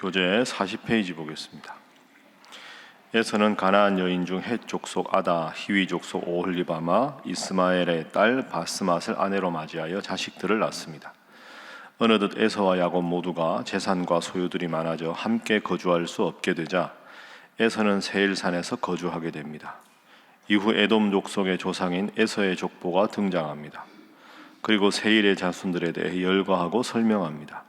교재 40페이지 보겠습니다. 에서는 가나안 여인 중 헷 족속 아다, 히위 족속 오홀리바마, 이스마엘의 딸 바스맛을 아내로 맞이하여 자식들을 낳습니다. 어느덧 에서와 야곱 모두가 재산과 소유들이 많아져 함께 거주할 수 없게 되자 에서는 세일산에서 거주하게 됩니다. 이후 에돔 족속의 조상인 에서의 족보가 등장합니다. 그리고 세일의 자손들에 대해 열거하고 설명합니다.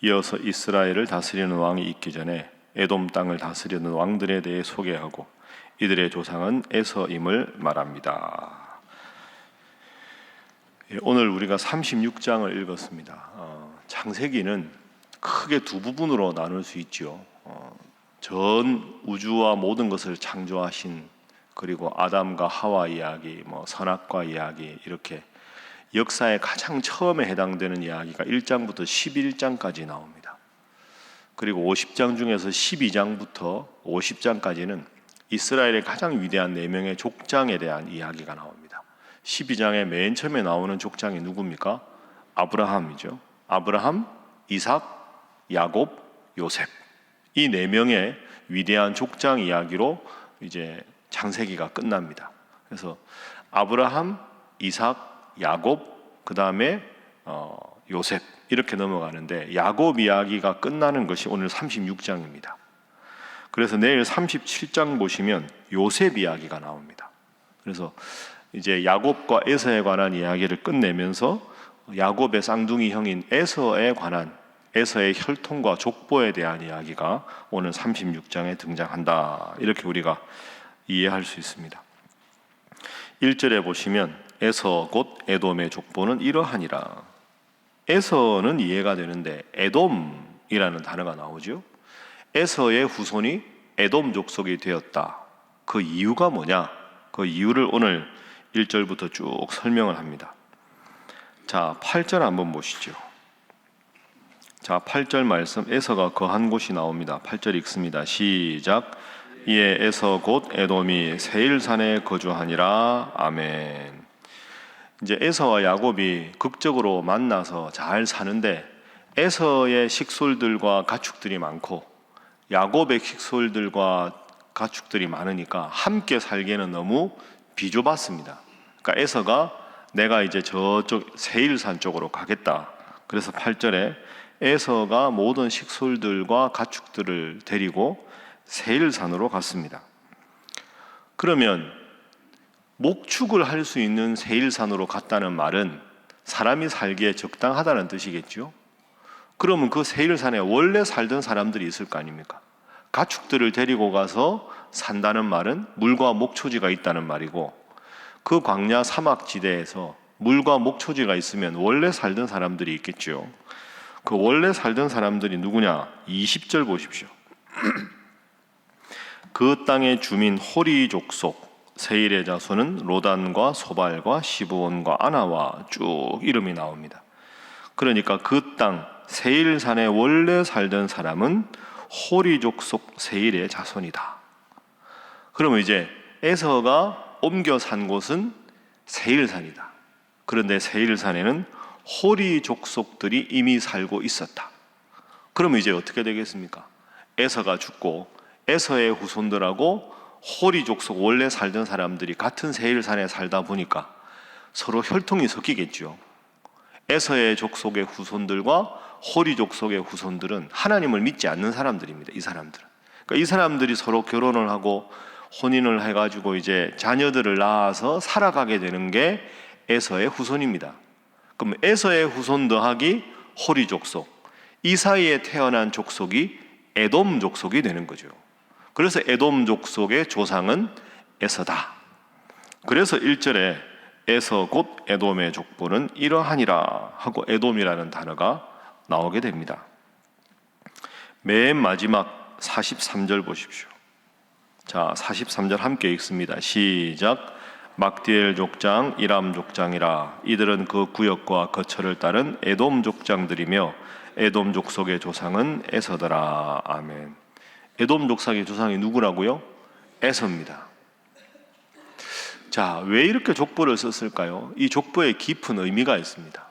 이어서 이스라엘을 다스리는 왕이 있기 전에 에돔 땅을 다스리는 왕들에 대해 소개하고 이들의 조상은 에서임을 말합니다. 오늘 우리가 36장을 읽었습니다. 창세기는 크게 두 부분으로 나눌 수 있죠. 전 우주와 모든 것을 창조하신, 그리고 아담과 하와 이야기, 선악과 이야기, 이렇게 역사의 가장 처음에 해당되는 이야기가 1장부터 11장까지 나옵니다. 그리고 50장 중에서 12장부터 50장까지는 이스라엘의 가장 위대한 4명의 족장에 대한 이야기가 나옵니다. 12장의 맨 처음에 나오는 족장이 누굽니까? 아브라함이죠. 아브라함, 이삭, 야곱, 요셉. 이 4명의 위대한 족장 이야기로 이제 창세기가 끝납니다. 그래서 아브라함, 이삭, 야곱, 그 다음에 요셉, 이렇게 넘어가는데 야곱 이야기가 끝나는 것이 오늘 36장입니다. 그래서 내일 37장 보시면 요셉 이야기가 나옵니다. 그래서 이제 야곱과 에서에 관한 이야기를 끝내면서 야곱의 쌍둥이 형인 에서에 관한, 에서의 혈통과 족보에 대한 이야기가 오늘 36장에 등장한다, 이렇게 우리가 이해할 수 있습니다. 1절에 보시면 에서 곧 에돔의 족보는 이러하니라. 에서는 이해가 되는데 에돔이라는 단어가 나오죠. 에서의 후손이 에돔 족속이 되었다. 그 이유가 뭐냐? 그 이유를 오늘 1절부터 쭉 설명을 합니다. 자, 8절 한번 보시죠. 자, 8절 말씀, 에서가 거한 곳이 나옵니다. 8절 읽습니다. 시작. 이에 에서 곧 에돔이 세일산에 거주하니라. 아멘. 이제 에서와 야곱이 극적으로 만나서 잘 사는데 에서의 식솔들과 가축들이 많고 야곱의 식솔들과 가축들이 많으니까 함께 살기에는 너무 비좁았습니다. 그러니까 에서가 내가 이제 저쪽 세일산 쪽으로 가겠다. 그래서 8절에 에서가 모든 식솔들과 가축들을 데리고 세일산으로 갔습니다. 그러면 목축을 할 수 있는 세일산으로 갔다는 말은 사람이 살기에 적당하다는 뜻이겠죠. 그러면 그 세일산에 원래 살던 사람들이 있을 거 아닙니까? 가축들을 데리고 가서 산다는 말은 물과 목초지가 있다는 말이고, 그 광야 사막지대에서 물과 목초지가 있으면 원래 살던 사람들이 있겠죠. 그 원래 살던 사람들이 누구냐? 20절 보십시오. 그 땅의 주민 호리 족속 세일의 자손은 로단과 소발과 시브온과 아나와 쭉 이름이 나옵니다. 그러니까 그 땅 세일산에 원래 살던 사람은 호리 족속 세일의 자손이다. 그러면 이제 에서가 옮겨 산 곳은 세일산이다. 그런데 세일산에는 호리 족속들이 이미 살고 있었다. 그러면 이제 어떻게 되겠습니까? 에서가 죽고 에서의 후손들하고 호리 족속 원래 살던 사람들이 같은 세일산에 살다 보니까 서로 혈통이 섞이겠죠. 에서의 족속의 후손들과 호리 족속의 후손들은 하나님을 믿지 않는 사람들입니다. 이 사람들은. 그러니까 이 사람들이 서로 결혼을 하고 혼인을 해가지고 이제 자녀들을 낳아서 살아가게 되는 게 에서의 후손입니다. 그럼 에서의 후손 더하기 호리 족속, 이 사이에 태어난 족속이 에돔 족속이 되는 거죠. 그래서 에돔 족속의 조상은 에서다. 그래서 1절에 에서 곧 에돔의 족보는 이러하니라 하고 에돔이라는 단어가 나오게 됩니다. 맨 마지막 43절 보십시오. 자, 43절 함께 읽습니다. 시작. 막디엘 족장, 이람 족장이라. 이들은 그 구역과 거처를 따른 에돔 족장들이며 에돔 족속의 조상은 에서더라. 아멘. 에돔 족속의 조상이 누구라고요? 에서입니다. 자, 왜 이렇게 족보를 썼을까요? 이 족보에 깊은 의미가 있습니다.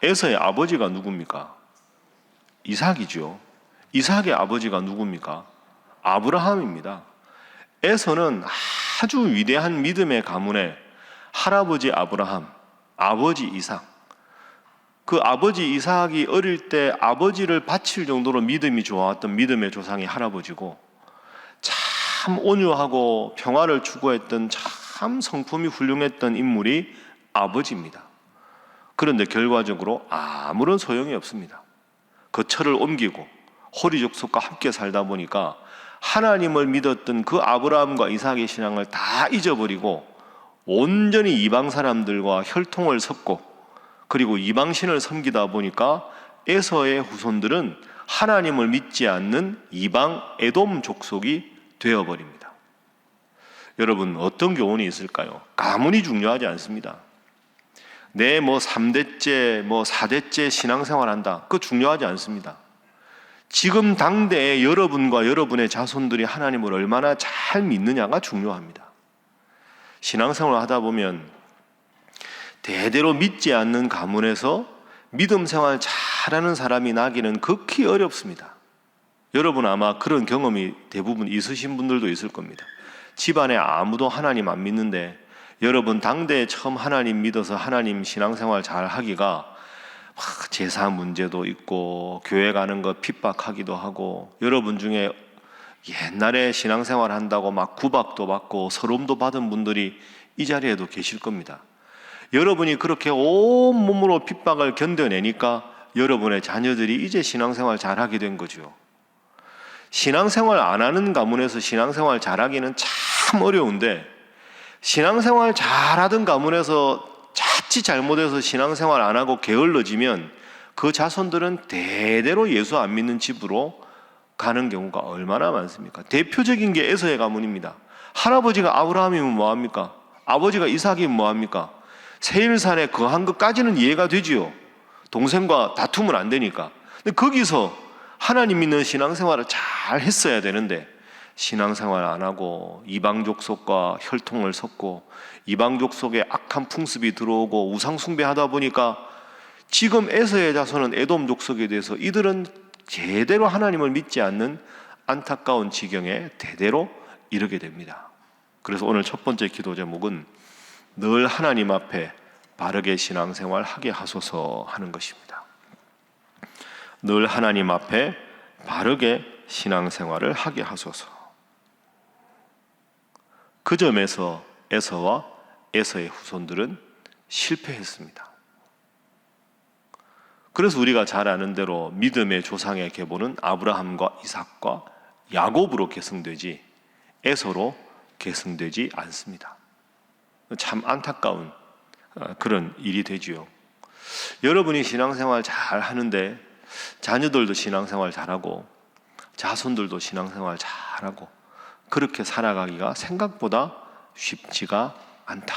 에서의 아버지가 누굽니까? 이삭이죠. 이삭의 아버지가 누굽니까? 아브라함입니다. 에서는 아주 위대한 믿음의 가문의 할아버지 아브라함, 아버지 이삭. 그 아버지 이삭이 어릴 때 아버지를 바칠 정도로 믿음이 좋았던 믿음의 조상이 할아버지고, 참 온유하고 평화를 추구했던 참 성품이 훌륭했던 인물이 아버지입니다. 그런데 결과적으로 아무런 소용이 없습니다. 거처를 옮기고 호리족속과 함께 살다 보니까 하나님을 믿었던 그 아브라함과 이삭의 신앙을 다 잊어버리고 온전히 이방 사람들과 혈통을 섞고, 그리고 이방신을 섬기다 보니까 에서의 후손들은 하나님을 믿지 않는 이방 에돔 족속이 되어버립니다. 여러분, 어떤 교훈이 있을까요? 가문이 중요하지 않습니다. 내 3대째 4대째 신앙생활 한다, 그거 중요하지 않습니다. 지금 당대에 여러분과 여러분의 자손들이 하나님을 얼마나 잘 믿느냐가 중요합니다. 신앙생활을 하다 보면 대대로 믿지 않는 가문에서 믿음 생활 잘하는 사람이 나기는 극히 어렵습니다. 여러분 아마 그런 경험이 대부분 있으신 분들도 있을 겁니다. 집안에 아무도 하나님 안 믿는데 여러분 당대에 처음 하나님 믿어서 하나님 신앙생활 잘 하기가 제사 문제도 있고 교회 가는 거 핍박하기도 하고, 여러분 중에 옛날에 신앙생활 한다고 막 구박도 받고 서름도 받은 분들이 이 자리에도 계실 겁니다. 여러분이 그렇게 온몸으로 핍박을 견뎌내니까 여러분의 자녀들이 이제 신앙생활 잘하게 된 거죠. 신앙생활 안 하는 가문에서 신앙생활 잘하기는 참 어려운데, 신앙생활 잘하던 가문에서 자칫 잘못해서 신앙생활 안 하고 게을러지면 그 자손들은 대대로 예수 안 믿는 집으로 가는 경우가 얼마나 많습니까? 대표적인 게 에서의 가문입니다. 할아버지가 아브라함이면 뭐합니까? 아버지가 이삭이면 뭐합니까? 세일산에 거한 것까지는 이해가 되지요. 동생과 다투면 안 되니까. 근데 거기서 하나님 믿는 신앙생활을 잘 했어야 되는데 신앙생활 안 하고 이방족 속과 혈통을 섞고 이방족 속에 악한 풍습이 들어오고 우상숭배하다 보니까 지금 에서의 자손은 에돔 족속에 대해서 이들은 제대로 하나님을 믿지 않는 안타까운 지경에 대대로 이르게 됩니다. 그래서 오늘 첫 번째 기도 제목은 늘 하나님 앞에 바르게 신앙생활 하게 하소서 하는 것입니다. 늘 하나님 앞에 바르게 신앙생활을 하게 하소서. 그 점에서 에서와 에서의 후손들은 실패했습니다. 그래서 우리가 잘 아는 대로 믿음의 조상의 계보는 아브라함과 이삭과 야곱으로 계승되지 에서로 계승되지 않습니다. 참 안타까운 그런 일이 되지요. 여러분이 신앙생활 잘 하는데 자녀들도 신앙생활 잘하고 자손들도 신앙생활 잘하고 그렇게 살아가기가 생각보다 쉽지가 않다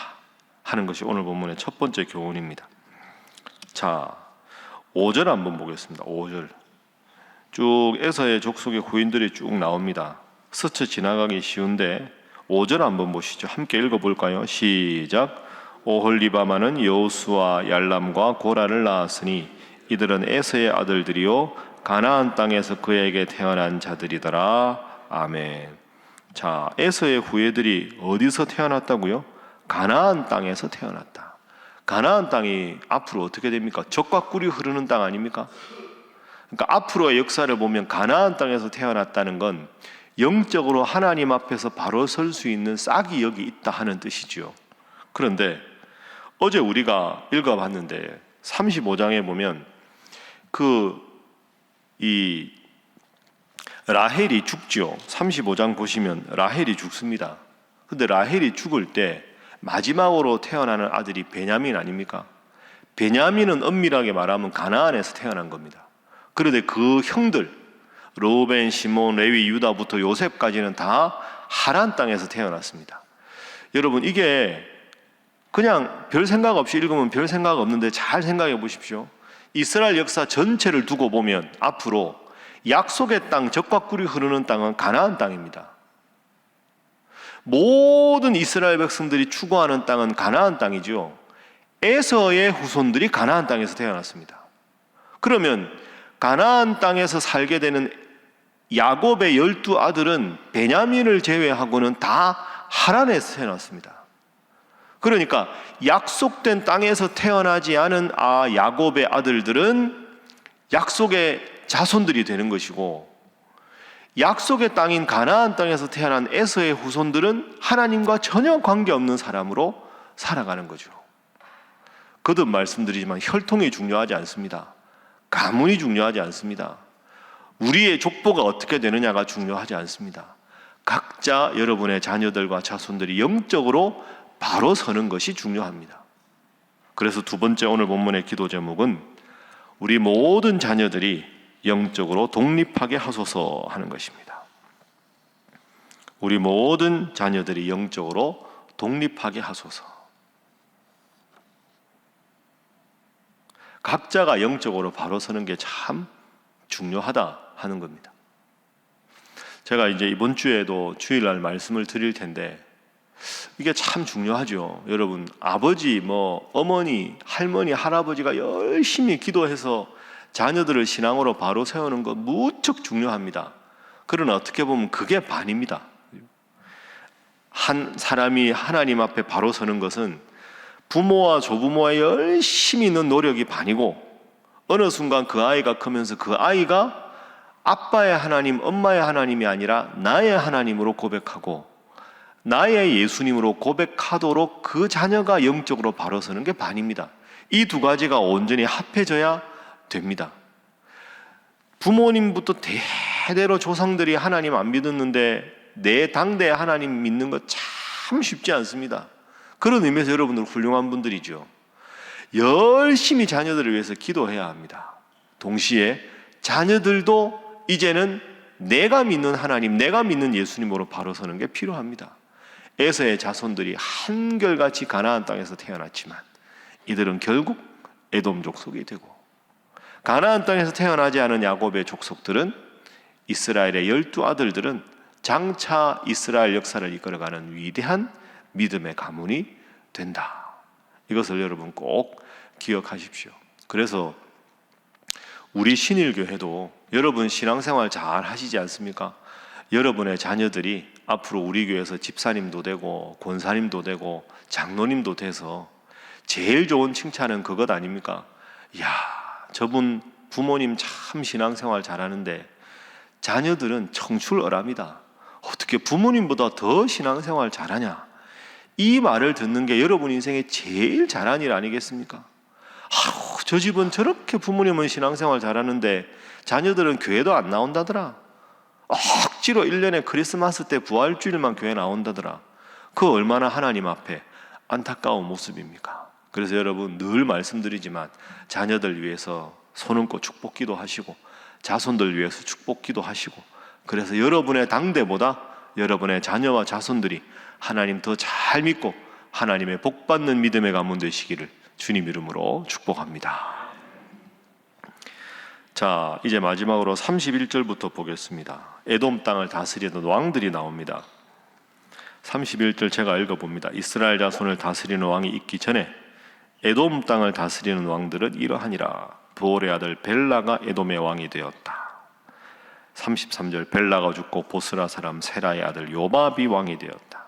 하는 것이 오늘 본문의 첫 번째 교훈입니다. 자, 5절 한번 보겠습니다. 5절 쭉 에서의 족속의 후인들이 쭉 나옵니다. 스쳐 지나가기 쉬운데 5절 한번 보시죠. 함께 읽어볼까요? 시작. 오홀리바마는 여호수아 얄람과 고라를 낳았으니 이들은 에서의 아들들이요 가나안 땅에서 그에게 태어난 자들이더라. 아멘. 자, 에서의 후예들이 어디서 태어났다고요? 가나안 땅에서 태어났다. 가나안 땅이 앞으로 어떻게 됩니까? 젖과 꿀이 흐르는 땅 아닙니까? 그러니까 앞으로의 역사를 보면 가나안 땅에서 태어났다는 건 영적으로 하나님 앞에서 바로 설 수 있는 싹이 여기 있다 하는 뜻이죠. 그런데 어제 우리가 읽어봤는데 35장에 보면 이 라헬이 죽죠. 35장 보시면 라헬이 죽습니다. 근데 라헬이 죽을 때 마지막으로 태어나는 아들이 베냐민 아닙니까? 베냐민은 엄밀하게 말하면 가나안에서 태어난 겁니다. 그런데 그 형들 르우벤, 시몬, 레위, 유다부터 요셉까지는 다 하란 땅에서 태어났습니다. 여러분 이게 그냥 별 생각 없이 읽으면 별 생각 없는데 잘 생각해 보십시오. 이스라엘 역사 전체를 두고 보면 앞으로 약속의 땅, 젖과 꿀이 흐르는 땅은 가나안 땅입니다. 모든 이스라엘 백성들이 추구하는 땅은 가나안 땅이죠. 에서의 후손들이 가나안 땅에서 태어났습니다. 그러면 가나안 땅에서 살게 되는 야곱의 12아들은 베냐민을 제외하고는 다 하란에서 태어났습니다. 그러니까 약속된 땅에서 태어나지 않은 야곱의 아들들은 약속의 자손들이 되는 것이고, 약속의 땅인 가나안 땅에서 태어난 에서의 후손들은 하나님과 전혀 관계없는 사람으로 살아가는 거죠. 거듭 말씀드리지만 혈통이 중요하지 않습니다. 가문이 중요하지 않습니다. 우리의 족보가 어떻게 되느냐가 중요하지 않습니다. 각자 여러분의 자녀들과 자손들이 영적으로 바로 서는 것이 중요합니다. 그래서 두 번째 오늘 본문의 기도 제목은 우리 모든 자녀들이 영적으로 독립하게 하소서 하는 것입니다. 우리 모든 자녀들이 영적으로 독립하게 하소서. 각자가 영적으로 바로 서는 게 참 중요하다 하는 겁니다. 제가 이제 이번 주에도 주일날 말씀을 드릴 텐데 이게 참 중요하죠. 여러분, 아버지, 어머니, 할머니, 할아버지가 열심히 기도해서 자녀들을 신앙으로 바로 세우는 거 무척 중요합니다. 그러나 어떻게 보면 그게 반입니다. 한 사람이 하나님 앞에 바로 서는 것은 부모와 조부모의 열심히 있는 노력이 반이고, 어느 순간 그 아이가 크면서 그 아이가 아빠의 하나님, 엄마의 하나님이 아니라 나의 하나님으로 고백하고 나의 예수님으로 고백하도록 그 자녀가 영적으로 바로 서는 게 반입니다. 이 두 가지가 온전히 합해져야 됩니다. 부모님부터 대대로 조상들이 하나님 안 믿었는데 내 당대에 하나님 믿는 거 참 쉽지 않습니다. 그런 의미에서 여러분들 훌륭한 분들이죠. 열심히 자녀들을 위해서 기도해야 합니다. 동시에 자녀들도 이제는 내가 믿는 하나님, 내가 믿는 예수님으로 바로 서는 게 필요합니다. 에서의 자손들이 한결같이 가나안 땅에서 태어났지만 이들은 결국 에돔 족속이 되고, 가나안 땅에서 태어나지 않은 야곱의 족속들은, 이스라엘의 12아들들은 장차 이스라엘 역사를 이끌어가는 위대한 믿음의 가문이 된다. 이것을 여러분 꼭 기억하십시오. 그래서 우리 신일교회도 여러분 신앙생활 잘 하시지 않습니까? 여러분의 자녀들이 앞으로 우리 교회에서 집사님도 되고 권사님도 되고 장로님도 돼서 제일 좋은 칭찬은 그것 아닙니까? 이야, 저분 부모님 참 신앙생활 잘하는데 자녀들은 청출어람이다. 어떻게 부모님보다 더 신앙생활 잘하냐? 이 말을 듣는 게 여러분 인생에 제일 잘한 일 아니겠습니까? 아우, 저 집은 저렇게 부모님은 신앙생활 잘하는데 자녀들은 교회도 안 나온다더라. 억지로 1년에 크리스마스 때 부활주일만 교회 나온다더라. 그 얼마나 하나님 앞에 안타까운 모습입니까? 그래서 여러분 늘 말씀드리지만 자녀들 위해서 손얹고 축복기도 하시고 자손들 위해서 축복기도 하시고, 그래서 여러분의 당대보다 여러분의 자녀와 자손들이 하나님 더 잘 믿고 하나님의 복받는 믿음의 가문 되시기를 주님 이름으로 축복합니다. 자, 이제 마지막으로 31절부터 보겠습니다. 에돔 땅을 다스리던 왕들이 나옵니다. 31절 제가 읽어봅니다. 이스라엘 자손을 다스리는 왕이 있기 전에 에돔 땅을 다스리는 왕들은 이러하니라. 보올의 아들 벨라가 에돔의 왕이 되었다. 33절 벨라가 죽고 보스라 사람 세라의 아들 요바비 왕이 되었다.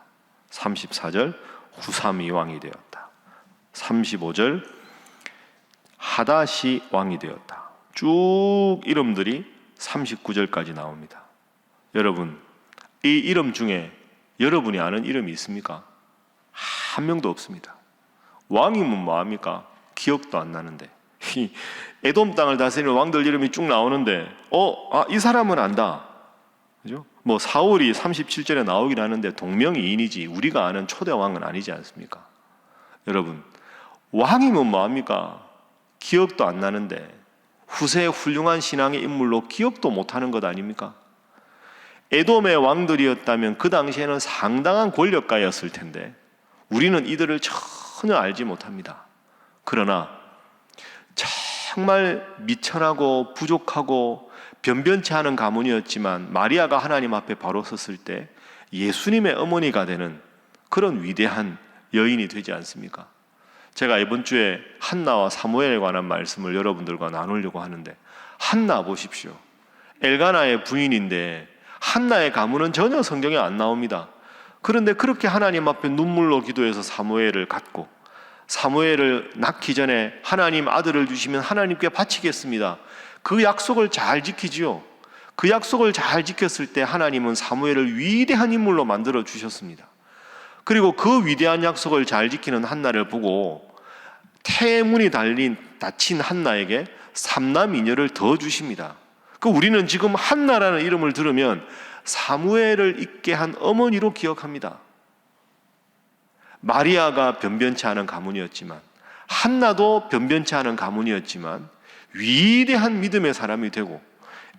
34절 후삼이 왕이 되었다. 35절 하다시 왕이 되었다. 쭉 이름들이 39절까지 나옵니다. 여러분, 이 이름 중에 여러분이 아는 이름이 있습니까? 한 명도 없습니다. 왕이면 뭐합니까? 기억도 안 나는데. 에돔 땅을 다스리는 왕들 이름이 쭉 나오는데 이 사람은 안다. 그죠? 사울이 37절에 나오긴 하는데 동명이인이지 우리가 아는 초대 왕은 아니지 않습니까? 여러분, 왕이면 뭐합니까? 기억도 안 나는데 후세의 훌륭한 신앙의 인물로 기억도 못하는 것 아닙니까? 에돔의 왕들이었다면 그 당시에는 상당한 권력가였을 텐데 우리는 이들을 전혀 알지 못합니다. 그러나 정말 미천하고 부족하고 변변치 않은 가문이었지만 마리아가 하나님 앞에 바로 섰을 때 예수님의 어머니가 되는 그런 위대한 여인이 되지 않습니까? 제가 이번 주에 한나와 사무엘에 관한 말씀을 여러분들과 나누려고 하는데, 한나 보십시오. 엘가나의 부인인데 한나의 가문은 전혀 성경에 안 나옵니다. 그런데 그렇게 하나님 앞에 눈물로 기도해서 사무엘을 갖고, 사무엘을 낳기 전에 하나님 아들을 주시면 하나님께 바치겠습니다. 그 약속을 잘 지키지요. 그 약속을 잘 지켰을 때 하나님은 사무엘을 위대한 인물로 만들어 주셨습니다. 그리고 그 위대한 약속을 잘 지키는 한나를 보고 태문이 닫힌 한나에게 삼남이녀를 더 주십니다. 우리는 지금 한나라는 이름을 들으면 사무엘을 잊게 한 어머니로 기억합니다. 마리아가 변변치 않은 가문이었지만, 한나도 변변치 않은 가문이었지만 위대한 믿음의 사람이 되고,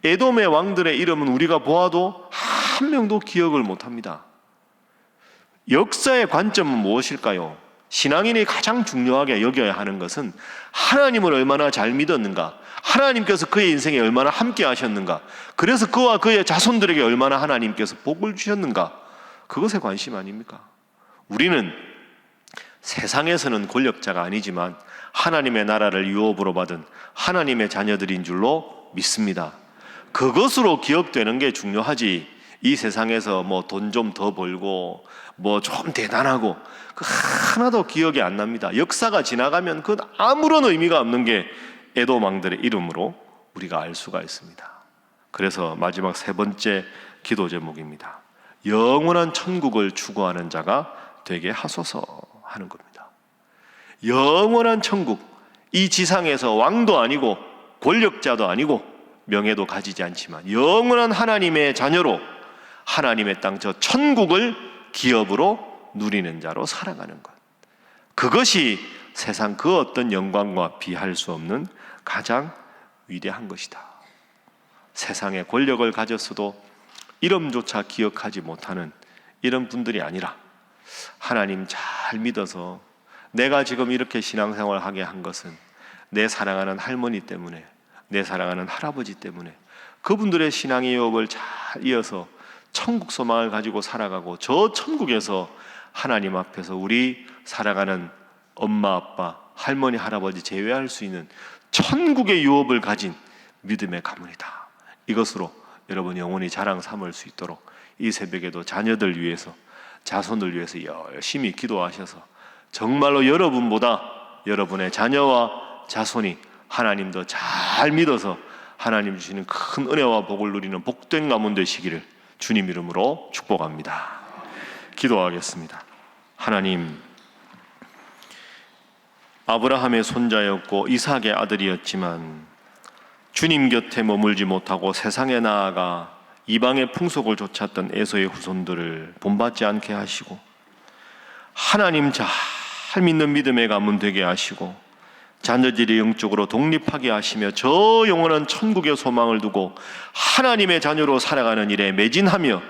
에돔의 왕들의 이름은 우리가 보아도 한 명도 기억을 못합니다. 역사의 관점은 무엇일까요? 신앙인이 가장 중요하게 여겨야 하는 것은 하나님을 얼마나 잘 믿었는가, 하나님께서 그의 인생에 얼마나 함께 하셨는가, 그래서 그와 그의 자손들에게 얼마나 하나님께서 복을 주셨는가, 그것에 관심 아닙니까? 우리는 세상에서는 권력자가 아니지만 하나님의 나라를 유업으로 받은 하나님의 자녀들인 줄로 믿습니다. 그것으로 기억되는 게 중요하지, 이 세상에서 뭐 돈 좀 더 벌고 뭐 좀 대단하고 그 하나도 기억이 안 납니다. 역사가 지나가면 그 아무런 의미가 없는 게 에돔 왕들의 이름으로 우리가 알 수가 있습니다. 그래서 마지막 세 번째 기도 제목입니다. 영원한 천국을 추구하는 자가 되게 하소서 하는 겁니다. 영원한 천국, 이 지상에서 왕도 아니고 권력자도 아니고 명예도 가지지 않지만 영원한 하나님의 자녀로 하나님의 땅 저 천국을 기업으로 누리는 자로 살아가는 것, 그것이 세상 그 어떤 영광과 비할 수 없는 가장 위대한 것이다. 세상에 권력을 가졌어도 이름조차 기억하지 못하는 이런 분들이 아니라 하나님 잘 믿어서 내가 지금 이렇게 신앙생활을 하게 한 것은 내 사랑하는 할머니 때문에, 내 사랑하는 할아버지 때문에, 그분들의 신앙의 유업을 잘 이어서 천국 소망을 가지고 살아가고, 저 천국에서 하나님 앞에서 우리 살아가는 엄마, 아빠, 할머니, 할아버지 제외할 수 있는 천국의 유업을 가진 믿음의 가문이다. 이것으로 여러분 영원히 자랑 삼을 수 있도록 이 새벽에도 자녀들 위해서, 자손을 위해서 열심히 기도하셔서 정말로 여러분보다 여러분의 자녀와 자손이 하나님 더 잘 믿어서 하나님 주시는 큰 은혜와 복을 누리는 복된 가문 되시기를 주님 이름으로 축복합니다. 기도하겠습니다. 하나님, 아브라함의 손자였고 이삭의 아들이었지만 주님 곁에 머물지 못하고 세상에 나아가 이방의 풍속을 좇았던 에서의 후손들을 본받지 않게 하시고, 하나님 잘 믿는 믿음의 가문 되게 하시고, 자녀들이 영적으로 독립하게 하시며 저 영원한 천국의 소망을 두고 하나님의 자녀로 살아가는 일에 매진하며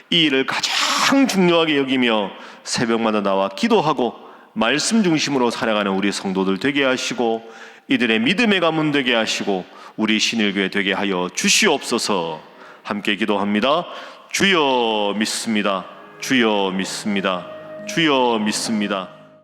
이 일을 가장 중요하게 여기며 새벽마다 나와 기도하고 말씀 중심으로 살아가는 우리 성도들 되게 하시고, 이들의 믿음의 가문 되게 하시고 우리 신일교회 되게 하여 주시옵소서. 함께 기도합니다. 주여 믿습니다. 주여 믿습니다. 주여 믿습니다.